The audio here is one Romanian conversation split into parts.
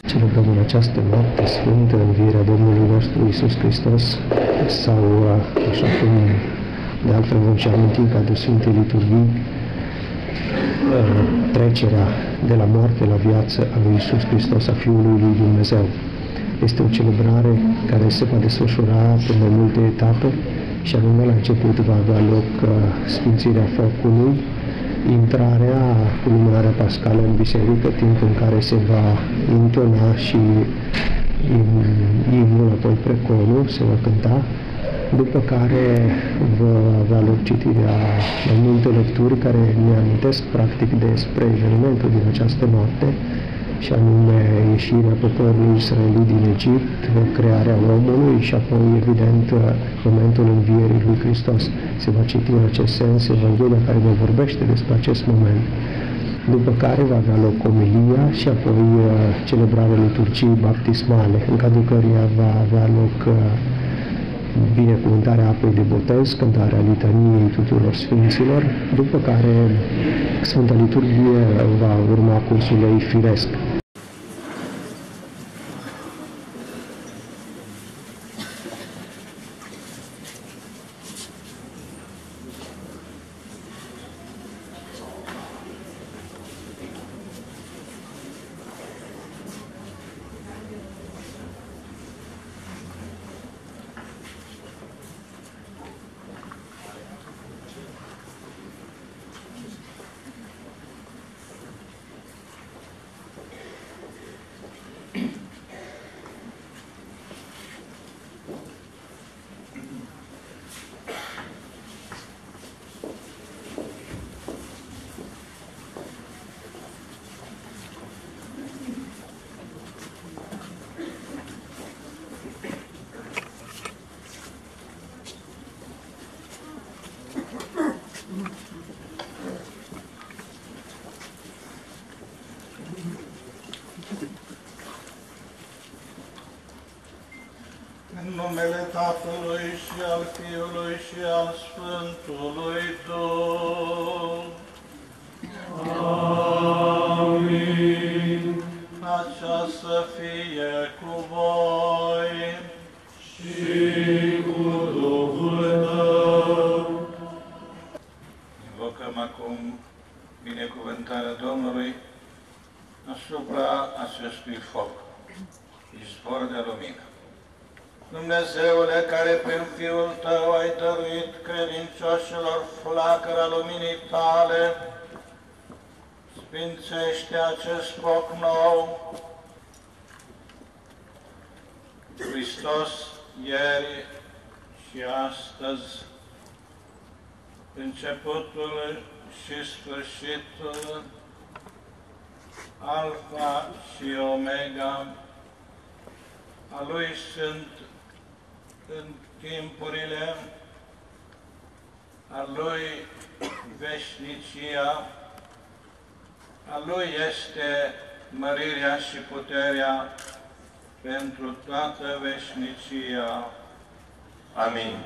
Celebrăm în această noapte sfântă învierea Domnului nostru Iisus Hristos sau, așa cum de altfel vom și aminti ca de Sfinte Liturghii, trecerea de la moarte la viață a lui Iisus Hristos, a Fiului lui Dumnezeu. Este o celebrare care se va desfășura pe mai multe etape și anume la început va avea loc sfințirea focului, intrarea cu lumânarea pascală în biserică, timp în care se va intona și imnul, apoi preconul, se va cânta, după care va avea loc citirea mai multe lecturi care ne amintesc practic despre evenimentul din această noapte, și anume ieșirea poporului israelit din Egipt, crearea omului și apoi, evident, momentul învierii lui Hristos. Se va citi în acest sens Evanghelia care ne vorbește despre acest moment. După care va avea loc omilia și apoi celebrarea liturgiei baptismale, în cadrul căreia va avea loc binecuvântarea apei de botez, cântarea litaniei tuturor sfinților, după care Sfânta Liturghie va urma cursul ei firesc. În numele Tatălui și al Fiului și al Sfântului Duh. Amin. Așa să fie cu voi și cu Duhul tău. Invocăm acum binecuvântarea Domnului asupra acestui foc, izvor de lumină. Dumnezeule, care prin Fiul Tău ai dăruit credincioșilor flacăra luminii Tale, sfințește acest foc nou. Hristos, ieri și astăzi, începutul și sfârșitul, Alfa și Omega, a Lui sunt în timpurile, a Lui veșnicia, a Lui este mărirea și puterea pentru toată veșnicia. Amin.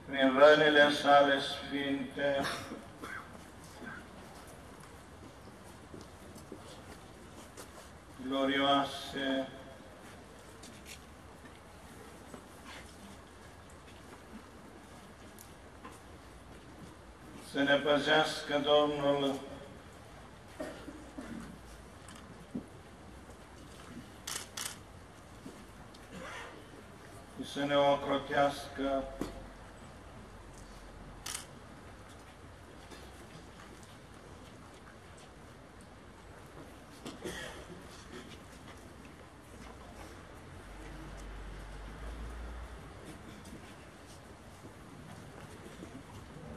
Prin rănile sale sfinte, glorioase, să ne păzească Domnul și să ne ocrotească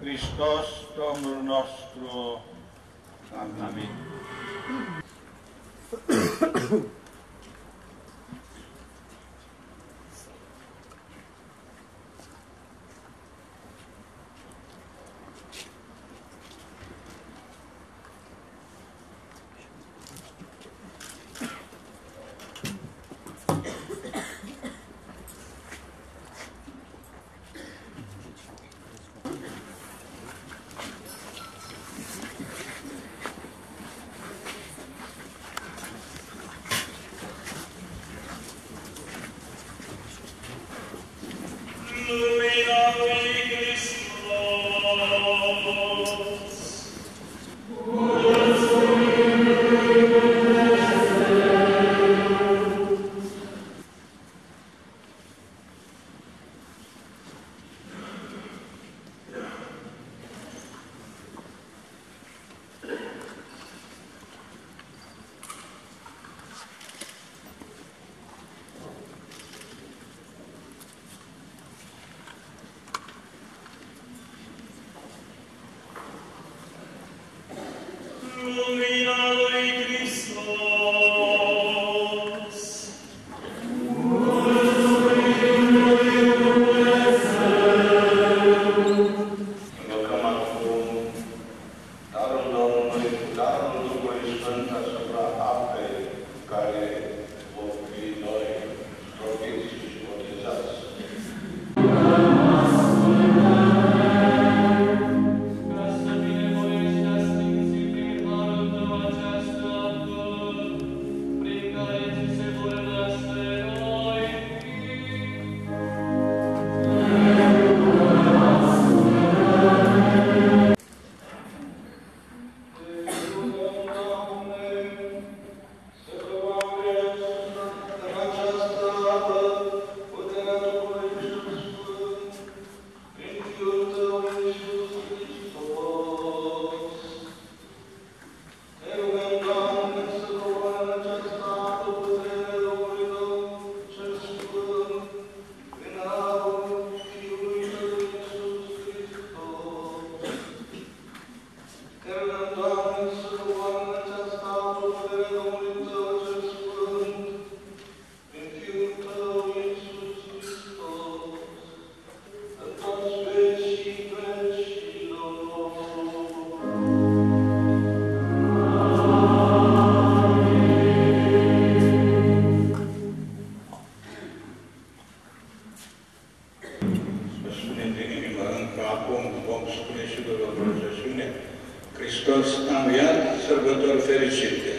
Hristos, Domnul nostru. Amin. lumina lui Hristos. Invocăm acum darul Domnului, darul Duhului Sfânt asupra apei care vom fi noi stropiți și botezați. Ca să binevoiești a sfinții prin harul tău această apă, prin care ți se vor naște noi. Hristos a înviat, sărbători fericite!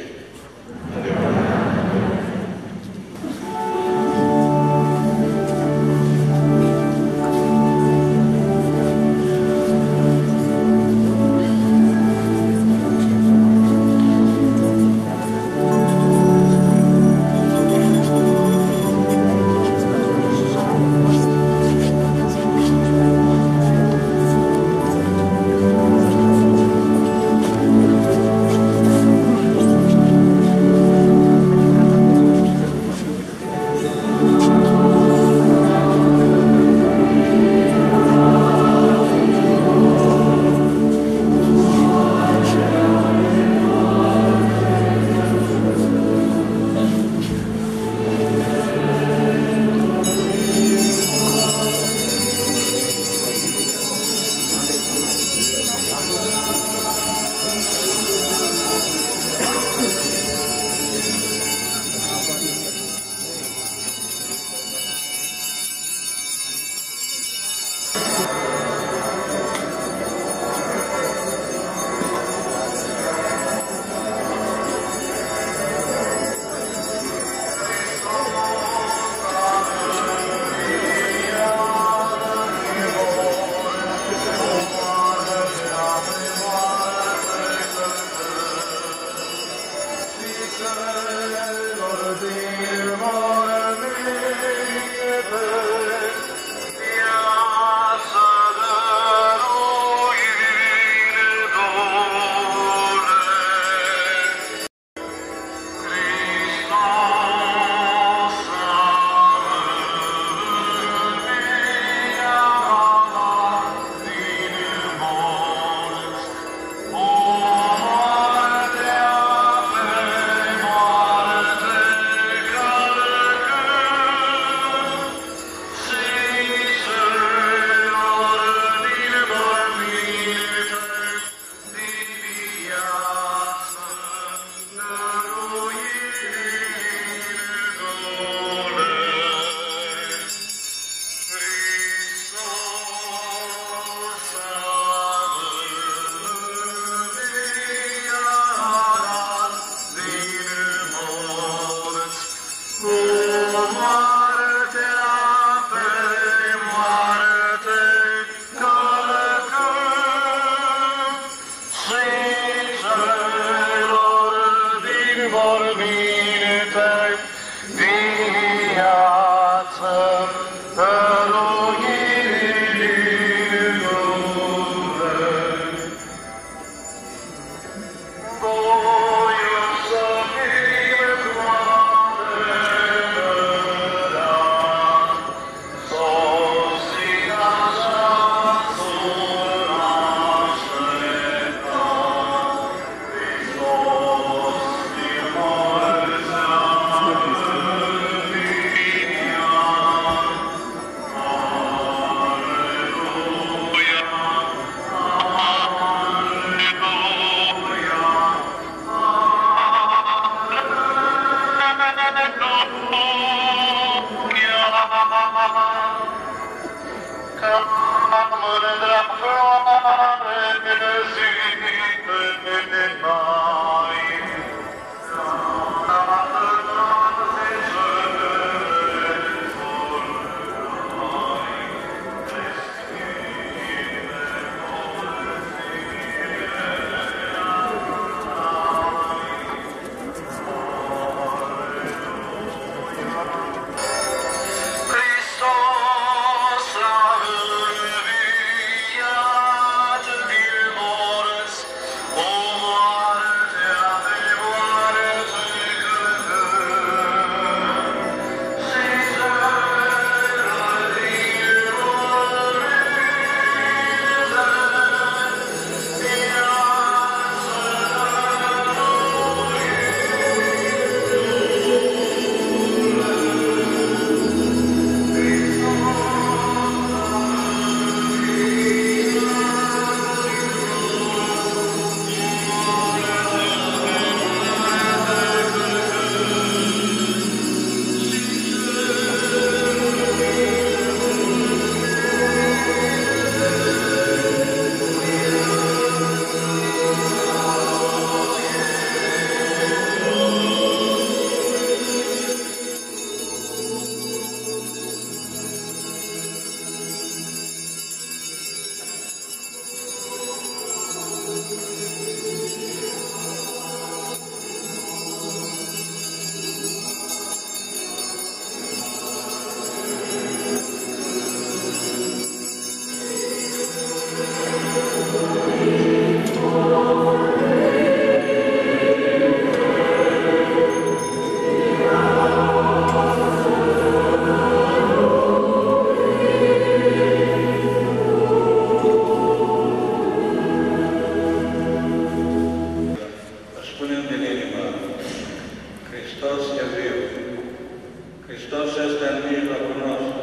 Hristos este în mijlocul nostru.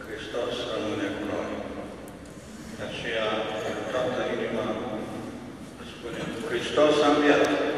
Hristos rămâne cu noi. De aceea, în toată inima, spunem, Hristos a înviat.